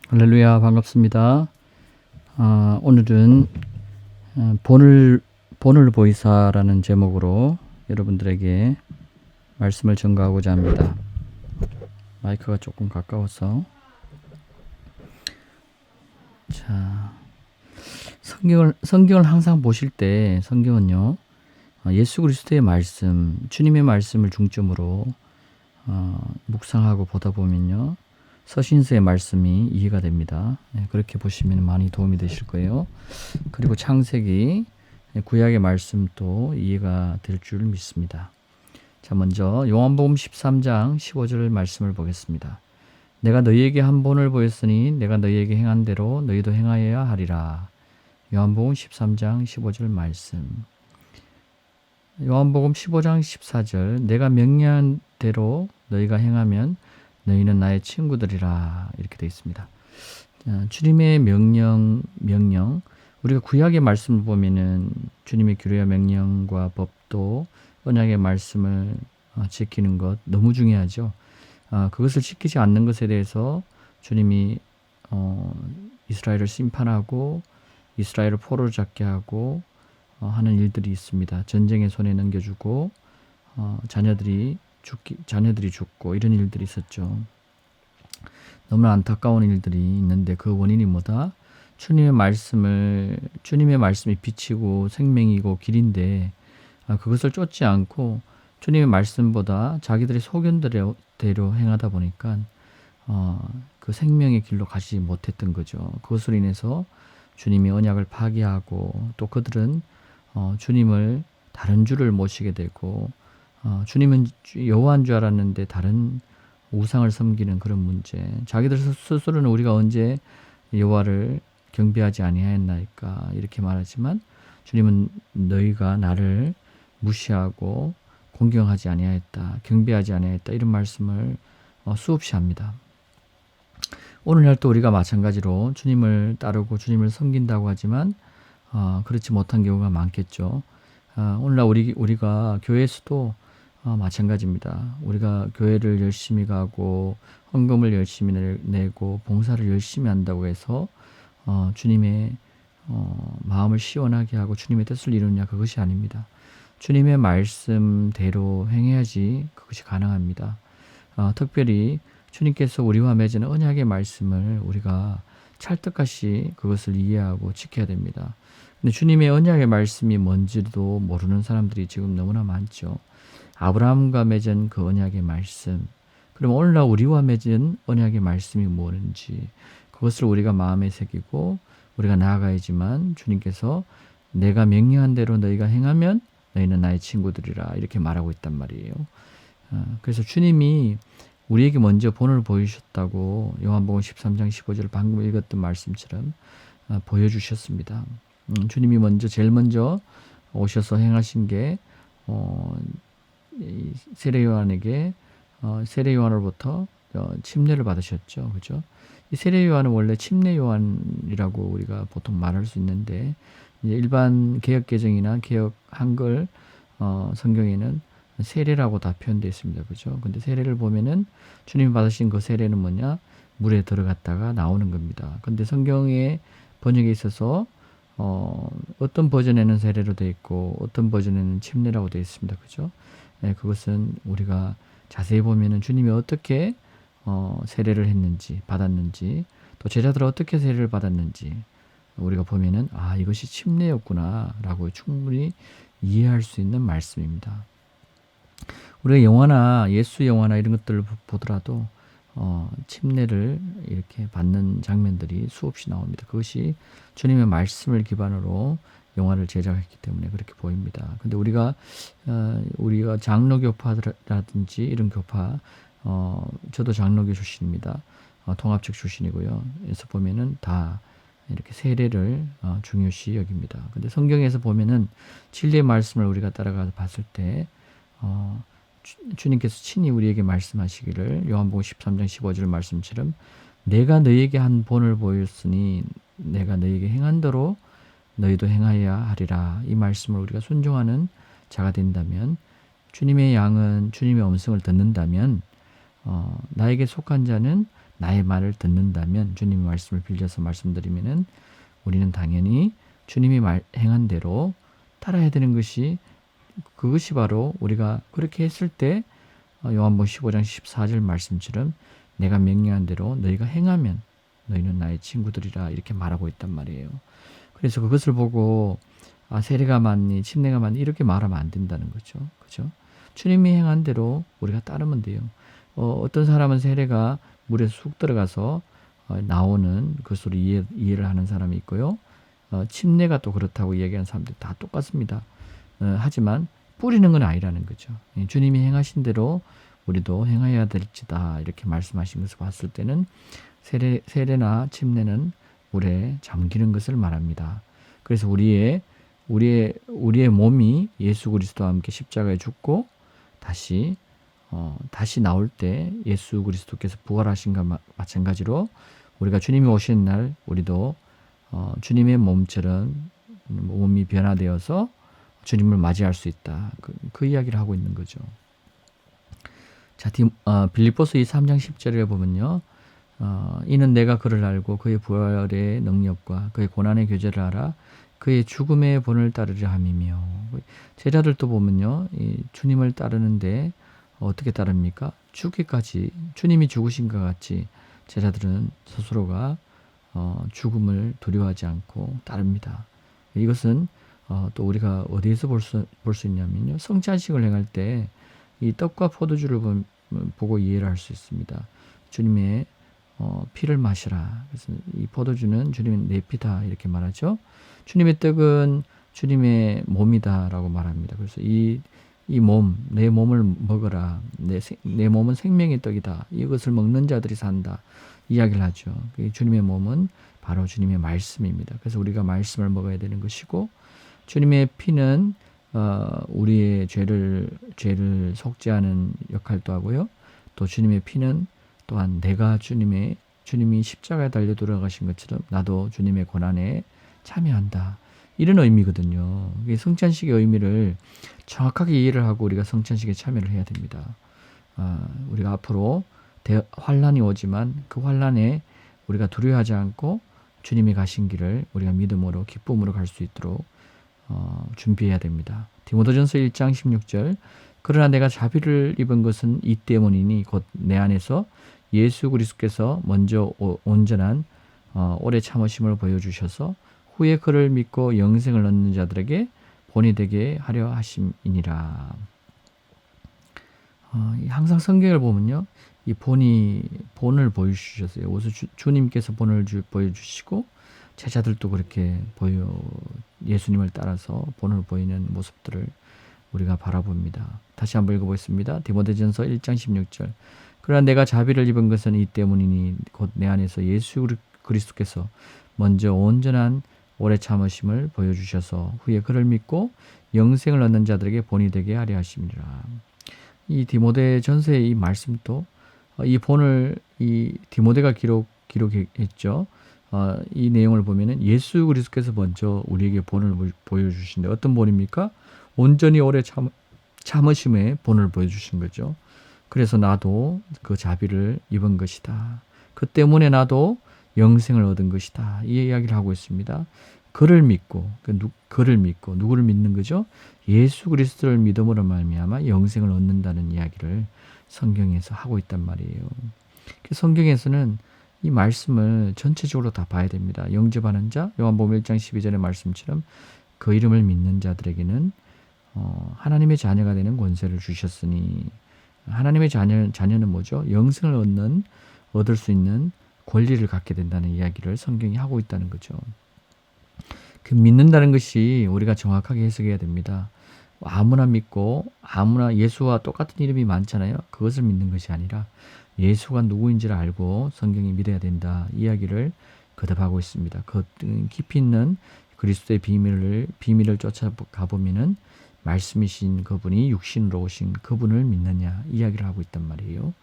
할렐루야, 반갑습니다. 오늘은 본을 보이사라는 제목으로 여러분들에게 말씀을 전가하고자 합니다. 마이크가 조금 가까워서. 자, 성경을 항상 보실 때 성경은요, 예수 그리스도의 말씀, 주님의 말씀을 중점으로 묵상하고 보다 보면요, 서신서의 말씀이 이해가 됩니다. 그렇게 보시면 많이 도움이 되실 거예요. 그리고 창세기, 구약의 말씀도 이해가 될 줄 믿습니다. 자, 먼저 요한복음 13장 15절 말씀을 보겠습니다. 내가 너희에게 한 본을 보였으니 내가 너희에게 행한 대로 너희도 행하여야 하리라. 요한복음 13장 15절 말씀. 요한복음 15장 14절 내가 명령한 대로 너희가 행하면 너희는 나의 친구들이라, 이렇게 되어 있습니다. 주님의 명령, 우리가 구약의 말씀을 보면은 주님의 규례와 명령과 법도 언약의 말씀을 지키는 것 너무 중요하죠. 그것을 지키지 않는 것에 대해서 주님이 이스라엘을 심판하고 이스라엘을 포로로 잡게 하고 하는 일들이 있습니다. 전쟁의 손에 넘겨주고 자녀들이 죽고 이런 일들이 있었죠. 너무나 안타까운 일들이 있는데 그 원인이 뭐다? 주님의 말씀이 빛이고 생명이고 길인데 그것을 쫓지 않고 주님의 말씀보다 자기들의 소견대로 행하다 보니까 그 생명의 길로 가지 못했던 거죠. 그것으로 인해서 주님의 언약을 파기하고 또 그들은 주님을 다른 주를 모시게 되고 주님은 여호와인 줄 알았는데 다른 우상을 섬기는 그런 문제. 자기들 스스로는 우리가 언제 여호와를 경배하지 아니하였나이까 이렇게 말하지만 주님은 너희가 나를 무시하고 공경하지 아니하였다, 경배하지 아니하였다, 이런 말씀을 수없이 합니다. 오늘날 또 우리가 마찬가지로 주님을 따르고 주님을 섬긴다고 하지만 그렇지 못한 경우가 많겠죠. 오늘날 우리가 교회에서도 마찬가지입니다. 우리가 교회를 열심히 가고 헌금을 열심히 내고 봉사를 열심히 한다고 해서 주님의 마음을 시원하게 하고 주님의 뜻을 이루느냐, 그것이 아닙니다. 주님의 말씀대로 행해야지 그것이 가능합니다. 특별히 주님께서 우리와 맺은 언약의 말씀을 우리가 찰떡같이 그것을 이해하고 지켜야 됩니다. 근데 주님의 언약의 말씀이 뭔지도 모르는 사람들이 지금 너무나 많죠. 아브라함과 맺은 그 언약의 말씀, 그럼 오늘날 우리와 맺은 언약의 말씀이 뭐는지 그것을 우리가 마음에 새기고 우리가 나아가야지만 주님께서 내가 명령한 대로 너희가 행하면 너희는 나의 친구들이라, 이렇게 말하고 있단 말이에요. 그래서 주님이 우리에게 먼저 본을 보이셨다고 요한복음 13장 15절 방금 읽었던 말씀처럼 보여주셨습니다. 주님이 제일 먼저 오셔서 행하신 게 세례 요한으로부터 침례를 받으셨죠. 그죠? 이 세례 요한은 원래 침례 요한이라고 우리가 보통 말할 수 있는데, 이제 일반 개역 개정이나 개역 한글 성경에는 세례라고 다 표현되어 있습니다. 그죠? 근데 세례를 보면은 주님이 받으신 그 세례는 뭐냐? 물에 들어갔다가 나오는 겁니다. 근데 성경의 번역에 있어서 어떤 버전에는 세례로 되어 있고 어떤 버전에는 침례라고 되어 있습니다. 그죠? 그것은 우리가 자세히 보면은 주님이 어떻게 세례를 했는지, 받았는지, 또 제자들은 어떻게 세례를 받았는지 우리가 보면은 이것이 침례였구나라고 충분히 이해할 수 있는 말씀입니다. 우리가 영화나 예수 영화나 이런 것들을 보더라도 침례를 이렇게 받는 장면들이 수없이 나옵니다. 그것이 주님의 말씀을 기반으로 영화를 제작했기 때문에 그렇게 보입니다. 근데 우리가 장로 교파라든지 이런 교파, 저도 장로교 출신입니다. 통합적 출신이고요. 그래서 보면은 다 이렇게 세례를 중요시 여깁니다. 근데 성경에서 보면은 진리의 말씀을 우리가 따라가서 봤을 때 주님께서 친히 우리에게 말씀하시기를 요한복음 13장 15절 말씀처럼 내가 너희에게 한 본을 보였으니 내가 너희에게 행한 대로 너희도 행하여야 하리라, 이 말씀을 우리가 순종하는 자가 된다면, 주님의 양은 주님의 음성을 듣는다면 나에게 속한 자는 나의 말을 듣는다면, 주님의 말씀을 빌려서 말씀드리면은 우리는 당연히 주님이 행한 대로 따라야 되는 것이, 그것이 바로 우리가 그렇게 했을 때 요한복음 15장 14절 말씀처럼 내가 명령한 대로 너희가 행하면 너희는 나의 친구들이라 이렇게 말하고 있단 말이에요. 그래서 그것을 보고 세례가 맞니 침례가 맞니 이렇게 말하면 안 된다는 거죠. 그죠? 주님이 행한 대로 우리가 따르면 돼요. 어떤 사람은 세례가 물에 쑥 들어가서 나오는 것으로 이해를 하는 사람이 있고요. 침례가 또 그렇다고 이야기하는 사람들 다 똑같습니다. 하지만 뿌리는 건 아니라는 거죠. 주님이 행하신 대로 우리도 행해야 될지다 이렇게 말씀하신 것을 봤을 때는 세례나 침례는 물에 잠기는 것을 말합니다. 그래서 우리의 몸이 예수 그리스도와 함께 십자가에 죽고 다시 나올 때 예수 그리스도께서 부활하신 것과 마찬가지로 우리가 주님이 오시는 날 우리도 주님의 몸처럼 몸이 변화되어서 주님을 맞이할 수 있다. 그 이야기를 하고 있는 거죠. 자, 빌립보서 3장 10절에 보면요. 이는 내가 그를 알고 그의 부활의 능력과 그의 고난의 교제를 알아 그의 죽음의 본을 따르려 함이며. 제자들도 보면요. 이 주님을 따르는데 어떻게 따릅니까? 죽기까지 주님이 죽으신 것 같이 제자들은 스스로가 죽음을 두려워하지 않고 따릅니다. 이것은 또 우리가 어디에서 볼 수 있냐면요. 성찬식을 행할 때 이 떡과 포도주를 보고 이해를 할 수 있습니다. 주님의 피를 마시라. 그래서 이 포도주는 주님의 내 피다 이렇게 말하죠. 주님의 떡은 주님의 몸이다라고 말합니다. 그래서 이 몸, 내 몸을 먹어라. 내 몸은 생명의 떡이다. 이것을 먹는 자들이 산다. 이야기를 하죠. 주님의 몸은 바로 주님의 말씀입니다. 그래서 우리가 말씀을 먹어야 되는 것이고, 주님의 피는 우리의 죄를 속죄하는 역할도 하고요. 또 주님의 피는 또한 내가 주님이 십자가에 달려 돌아가신 것처럼 나도 주님의 고난에 참여한다. 이런 의미거든요. 성찬식의 의미를 정확하게 이해를 하고 우리가 성찬식에 참여를 해야 됩니다. 우리가 앞으로 환란이 오지만 그 환란에 우리가 두려워하지 않고 주님이 가신 길을 우리가 믿음으로 기쁨으로 갈 수 있도록 준비해야 됩니다. 디모데전서 1장 16절 그러나 내가 자비를 입은 것은 이 때문이니 곧 내 안에서 예수 그리스도께서 먼저 온전한 오래 참으심을 보여주셔서 후에 그를 믿고 영생을 얻는 자들에게 본이 되게 하려 하심이니라. 항상 성경을 보면요, 이 본을 보여주셨어요. 우선 주님께서 본을 보여주시고 제자들도 그렇게 예수님을 따라서 본을 보이는 모습들을 우리가 바라봅니다. 다시 한번 읽어보겠습니다. 디모데전서 1장 16절 그러나 내가 자비를 입은 것은 이 때문이니 곧 내 안에서 예수 그리스도께서 먼저 온전한 오래 참으심을 보여주셔서 후에 그를 믿고 영생을 얻는 자들에게 본이 되게 하려 하심이라. 이 디모데전서의 이 말씀도 이 본을 이 디모데가 기록했죠. 이 내용을 보면은 예수 그리스도께서 먼저 우리에게 본을 보여주신데 어떤 본입니까? 온전히 오래 참으심의 본을 보여주신 거죠. 그래서 나도 그 자비를 입은 것이다. 그 때문에 나도 영생을 얻은 것이다. 이 이야기를 하고 있습니다. 그를 믿고 누구를 믿는 거죠? 예수 그리스도를 믿음으로 말미암아 영생을 얻는다는 이야기를 성경에서 하고 있단 말이에요. 성경에서는 이 말씀을 전체적으로 다 봐야 됩니다. 영접하는 자, 요한복음 1장 12절의 말씀처럼 그 이름을 믿는 자들에게는 하나님의 자녀가 되는 권세를 주셨으니, 하나님의 자녀는 뭐죠? 영생을 얻을 수 있는 권리를 갖게 된다는 이야기를 성경이 하고 있다는 거죠. 그 믿는다는 것이 우리가 정확하게 해석해야 됩니다. 아무나 믿고 아무나 예수와 똑같은 이름이 많잖아요. 그것을 믿는 것이 아니라 예수가 누구인지를 알고 성경이 믿어야 된다. 이야기를 거듭하고 있습니다. 깊이 있는 그리스도의 비밀을 쫓아가 보면은 말씀이신 그분이 육신으로 오신 그분을 믿느냐 이야기를 하고 있단 말이에요.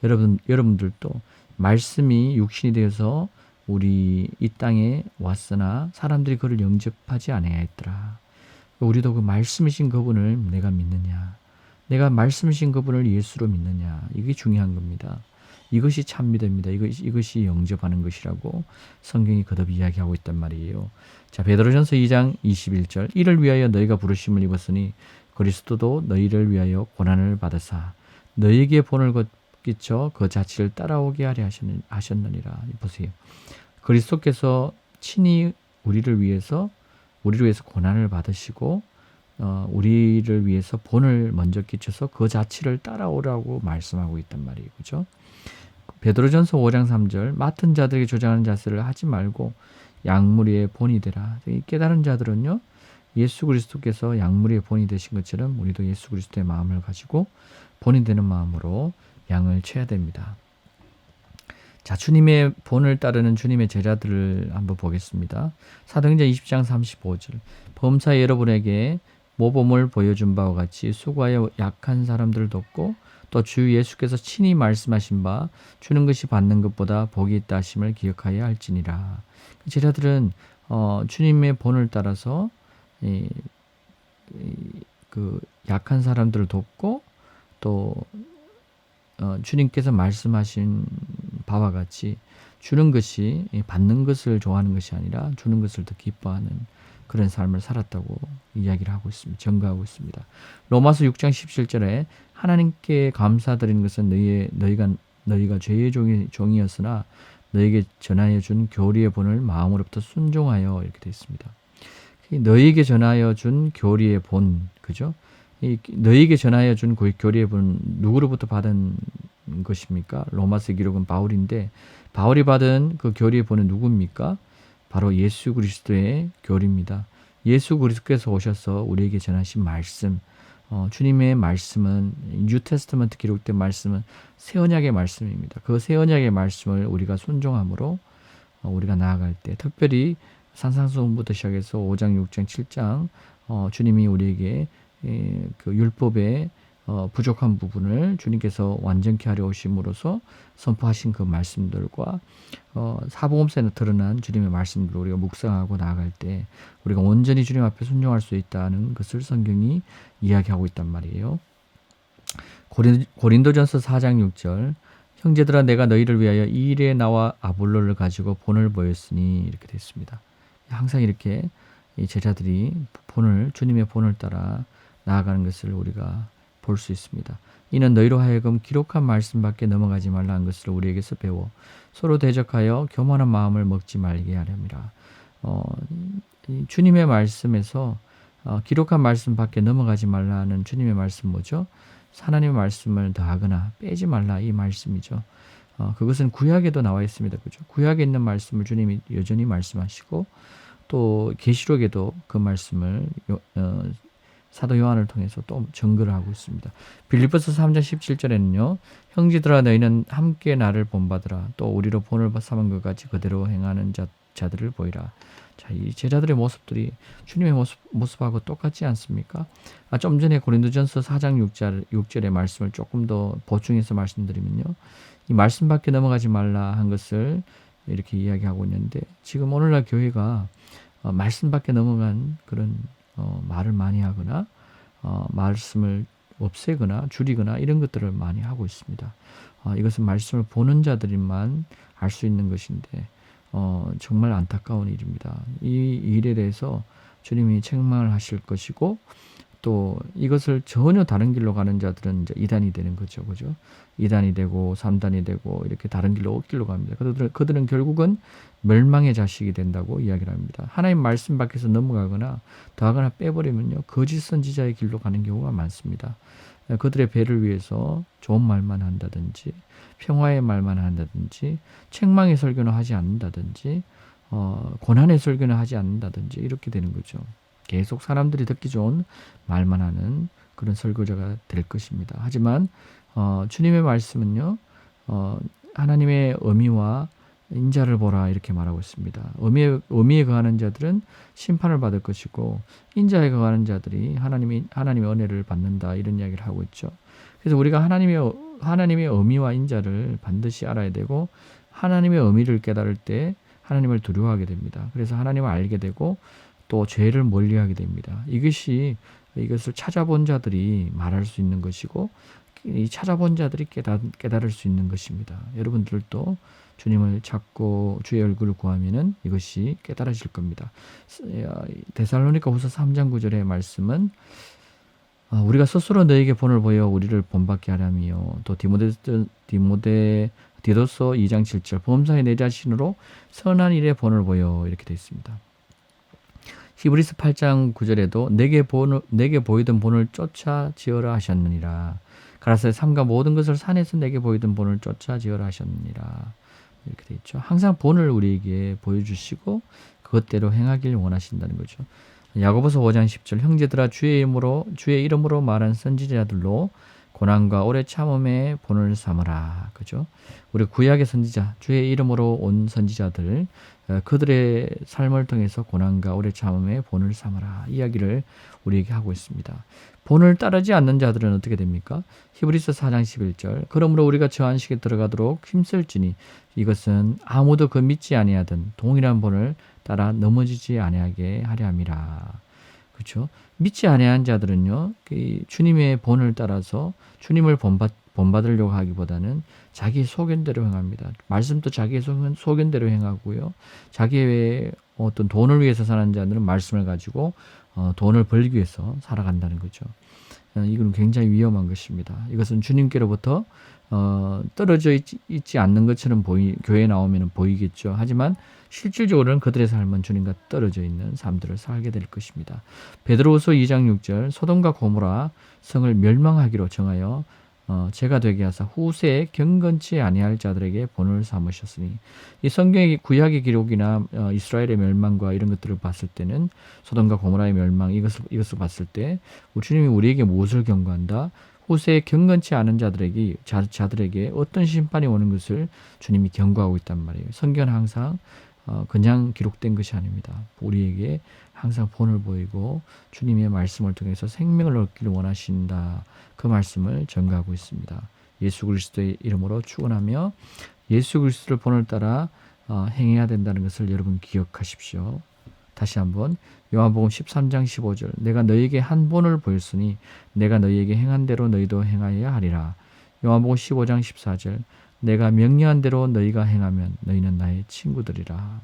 여러분들도 말씀이 육신이 되어서 우리 이 땅에 왔으나 사람들이 그를 영접하지 아니하였더라. 우리도 그 말씀이신 그분을 내가 믿느냐, 내가 말씀이신 그분을 예수로 믿느냐, 이게 중요한 겁니다. 이것이 참 믿음입니다. 이것이 영접하는 것이라고 성경이 거듭 이야기하고 있단 말이에요. 자, 베드로전서 2장 21절 이를 위하여 너희가 부르심을 입었으니 그리스도도 너희를 위하여 고난을 받으사 너희에게 본을 끼쳐 그 자취를 따라오게 하려 하셨느니라. 보세요. 그리스도께서 친히 우리를 위해서 고난을 받으시고 우리를 위해서 본을 먼저 끼쳐서 그 자취를 따라오라고 말씀하고 있단 말이에요. 그죠? 베드로전서 5장 3절 맡은 자들에게 조장하는 자세를 하지 말고 양무리의 본이 되라. 깨달은 자들은요. 예수 그리스도께서 양무리의 본이 되신 것처럼 우리도 예수 그리스도의 마음을 가지고 본이 되는 마음으로 양을 쳐야 됩니다. 자, 주님의 본을 따르는 주님의 제자들을 한번 보겠습니다. 사도행전 20장 35절 범사 여러분에게 모범을 보여준 바와 같이 수고하여 약한 사람들을 돕고 또 주 예수께서 친히 말씀하신 바 주는 것이 받는 것보다 복이 있다 하심을 기억하여야 할지니라. 제자들은 주님의 본을 따라서 그 약한 사람들을 돕고 또 주님께서 말씀하신 바와 같이 주는 것이 받는 것을 좋아하는 것이 아니라 주는 것을 더 기뻐하는 그런 삶을 살았다고 이야기를 하고 있습니다. 증거하고 있습니다. 로마서 6장 17절에 하나님께 감사드리는 것은 너희가 죄의 종이었으나 너희에게 전하여 준 교리의 본을 마음으로부터 순종하여 이렇게 되어 있습니다. 너희에게 전하여 준 교리의 본, 그죠? 너희에게 전하여 준 교리의 본 누구로부터 받은 것입니까? 로마서 기록은 바울인데 바울이 받은 그 교리의 본은 누굽니까? 바로 예수 그리스도의 교리입니다. 예수 그리스도께서 오셔서 우리에게 전하신 말씀, 주님의 말씀은 뉴 테스트먼트 기록된 말씀은 새 언약의 말씀입니다. 그 새 언약의 말씀을 우리가 순종함으로 우리가 나아갈 때 특별히 산상수훈부터 시작해서 5장, 6장, 7장 주님이 우리에게 그 율법의 부족한 부분을 주님께서 완전케 하려 오심으로써 선포하신 그 말씀들과 사복음서에 드러난 주님의 말씀들을 우리가 묵상하고 나아갈 때 우리가 온전히 주님 앞에 순종할 수 있다는 것을 성경이 이야기하고 있단 말이에요. 고린도전서 4장 6절 형제들아 내가 너희를 위하여 이 일에 나와 아볼로를 가지고 본을 보였으니 이렇게 됐습니다. 항상 이렇게 이 제자들이 주님의 본을 따라 나아가는 것을 우리가 볼 수 있습니다. 이는 너희로 하여금 기록한 말씀밖에 넘어가지 말라는 것을 우리에게서 배워 서로 대적하여 교만한 마음을 먹지 말게 하렵니다. 주님의 말씀에서 기록한 말씀밖에 넘어가지 말라는 주님의 말씀 뭐죠? 하나님의 말씀을 더하거나 빼지 말라 이 말씀이죠. 그것은 구약에도 나와 있습니다. 그죠? 구약에 있는 말씀을 주님이 여전히 말씀하시고 또 계시록에도 그 말씀을 사도 요한을 통해서 또 증거를 하고 있습니다. 빌립보서 3장 17절에는요. 형제들아 너희는 함께 나를 본받으라. 또 우리로 본을 삼은 것 같이 그대로 행하는 자들을 보이라. 자, 이 제자들의 모습들이 주님의 모습하고 똑같지 않습니까? 좀 전에 고린도전서 4장 6절의 말씀을 조금 더 보충해서 말씀드리면요. 이 말씀밖에 넘어가지 말라 한 것을 이렇게 이야기하고 있는데 지금 오늘날 교회가 말씀밖에 넘어간 그런 말을 많이 하거나 말씀을 없애거나 줄이거나 이런 것들을 많이 하고 있습니다. 이것은 말씀을 보는 자들만 알 수 있는 것인데 정말 안타까운 일입니다. 이 일에 대해서 주님이 책망을 하실 것이고 또 이것을 전혀 다른 길로 가는 자들은 이제 이단이 되는 거죠. 그죠? 이단이 되고 3단이 되고 이렇게 다른 길로 옥길로 갑니다. 그들은 결국은 멸망의 자식이 된다고 이야기를 합니다. 하나님 말씀 밖에서 넘어가거나 더하거나 빼버리면요. 거짓 선지자의 길로 가는 경우가 많습니다. 그들의 배를 위해서 좋은 말만 한다든지 평화의 말만 한다든지 책망의 설교는 하지 않는다든지 고난의 설교는 하지 않는다든지 이렇게 되는 거죠. 계속 사람들이 듣기 좋은 말만 하는 그런 설교자가 될 것입니다. 하지만 주님의 말씀은요. 하나님의 의미와 인자를 보라 이렇게 말하고 있습니다. 의미에 거하는 자들은 심판을 받을 것이고 인자에 거하는 자들이 하나님의 은혜를 받는다 이런 이야기를 하고 있죠. 그래서 우리가 하나님의 의미와 인자를 반드시 알아야 되고 하나님의 의미를 깨달을 때 하나님을 두려워하게 됩니다. 그래서 하나님을 알게 되고 또 죄를 멀리하게 됩니다. 이것을 찾아본 자들이 말할 수 있는 것이고 이 찾아본 자들이 깨달을 수 있는 것입니다. 여러분들도 주님을 찾고 주의 얼굴을 구하면은 이것이 깨달아질 겁니다. 데살로니가후서 3장 9절의 말씀은 우리가 스스로 너에게 본을 보여 우리를 본받게 하라며, 또 디도서 2장 7절 범사에 내 자신으로 선한 일에 본을 보여 이렇게 되어 있습니다. 히브리서 8장 9절에도 내게 보이던 본을 쫓아 지어라 하셨느니라. 가라사의 삶과 모든 것을 산에서 내게 보이던 본을 쫓아 지어라 하셨느니라. 이렇게 되어 있죠. 항상 본을 우리에게 보여주시고 그것대로 행하길 원하신다는 거죠. 야고보서 5장 10절 형제들아 주의 이름으로 말한 선지자들로 고난과 오래 참음의 본을 삼으라. 그죠? 우리 구약의 선지자, 주의 이름으로 온 선지자들, 그들의 삶을 통해서 고난과 오래 참음의 본을 삼으라. 이야기를 우리에게 하고 있습니다. 본을 따르지 않는 자들은 어떻게 됩니까? 히브리서 4장 11절 그러므로 우리가 저 안식에 들어가도록 힘쓸지니 이것은 아무도 그 믿지 아니하던 동일한 본을 따라 넘어지지 아니하게 하려 함이라. 그렇죠? 믿지 아니한 자들은요, 주님의 본을 따라서 주님을 본받으려고 하기보다는 자기 소견대로 행합니다. 말씀도 자기의 소견대로 행하고요. 자기의 어떤 돈을 위해서 사는 자들은 말씀을 가지고 돈을 벌기 위해서 살아간다는 거죠. 이건 굉장히 위험한 것입니다. 이것은 주님께로부터 떨어져 있지 않는 것처럼 교회에 나오면 보이겠죠. 하지만 실질적으로는 그들의 삶은 주님과 떨어져 있는 삶들을 살게 될 것입니다. 베드로후서 2장 6절 소돔과 고모라 성을 멸망하기로 정하여 죄가 되게 하사 후세에 경건치 아니할 자들에게 본을 삼으셨으니, 이 성경의 구약의 기록이나 이스라엘의 멸망과 이런 것들을 봤을 때는 소돔과 고모라의 멸망 이것을 봤을 때 주님이 우리에게 무엇을 경고한다? 후세에 경건치 않은 자들에게 어떤 심판이 오는 것을 주님이 경고하고 있단 말이에요. 성경은 항상 그냥 기록된 것이 아닙니다. 우리에게 항상 본을 보이고 주님의 말씀을 통해서 생명을 얻기를 원하신다. 그 말씀을 전가하고 있습니다. 예수 그리스도의 이름으로 축원하며 예수 그리스도를 본을 따라 행해야 된다는 것을 여러분 기억하십시오. 다시 한번 요한복음 13장 15절 내가 너희에게 한 본을 보였으니 내가 너희에게 행한 대로 너희도 행하여야 하리라. 요한복음 15장 14절 내가 명령한 대로 너희가 행하면 너희는 나의 친구들이라.